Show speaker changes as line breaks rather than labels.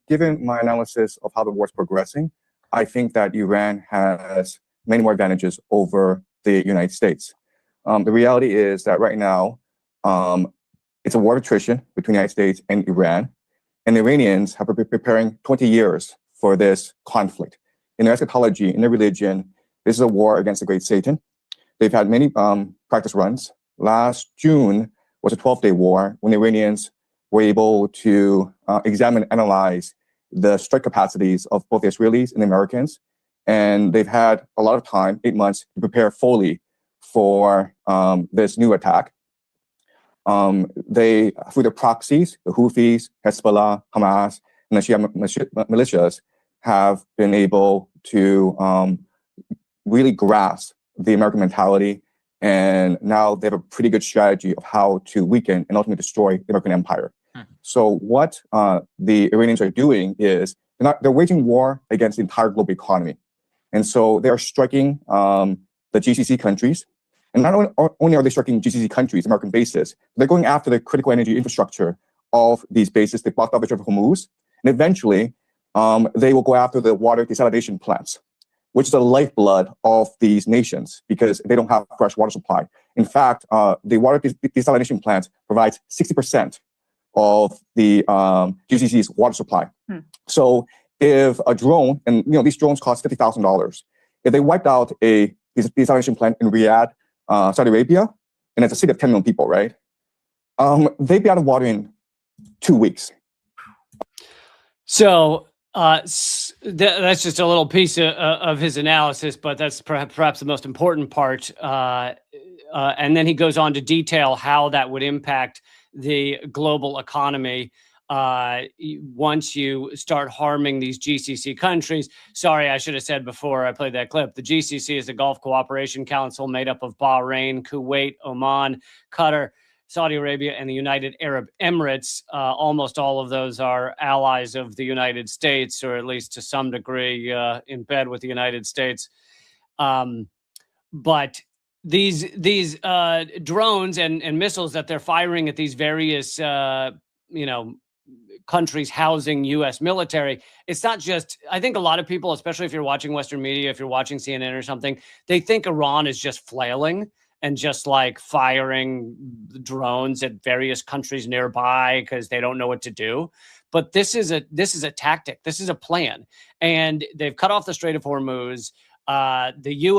Given my analysis of how the war is progressing, I think that Iran has many more advantages over the United States. The reality is that right now, it's a war of attrition between the United States and Iran, and the Iranians have been preparing 20 years for this conflict. In their eschatology, in their religion, this is a war against the great Satan. They've had many practice runs. Last June was a 12-day war when the Iranians were able to examine and analyze the strike capacities of both the Israelis and the Americans. And they've had a lot of time, 8 months, to prepare fully for this new attack. They, through the proxies, the Houthis, Hezbollah, Hamas, and the Shia militias, have been able to really grasp the American mentality. And now they have a pretty good strategy of how to weaken and ultimately destroy the American empire. So what the Iranians are doing is they're waging war against the entire global economy. And so they are striking the GCC countries. And not only are they striking GCC countries, American bases, they're going after the critical energy infrastructure of these bases. They blocked off the Strait of Hormuz. And eventually, they will go after the water desalination plants, which is the lifeblood of these nations because they don't have fresh water supply. In fact, the water desalination plants provides 60% of the GCC's water supply. So if a drone, and these drones cost $50,000, if they wiped out a desalination plant in Riyadh, Saudi Arabia, and it's a city of 10 million people, right? They'd be out of water in 2 weeks.
So that's just a little piece of his analysis, but that's perhaps the most important part. And then he goes on to detail how that would impact the global economy once you start harming these GCC countries. Sorry, I should have said before I played that clip. The GCC is the Gulf Cooperation Council made up of Bahrain, Kuwait, Oman, Qatar, Saudi Arabia, and the United Arab Emirates. Almost all of those are allies of the United States, or at least to some degree in bed with the United States. But these drones and missiles that they're firing at these various, countries housing U.S. military, it's not just, I think a lot of people, especially if you're watching Western media, if you're watching CNN or something, they think Iran is just flailing and just like firing drones at various countries nearby because they don't know what to do. But this is a tactic. This is a plan. And they've cut off the Strait of Hormuz. The U.S.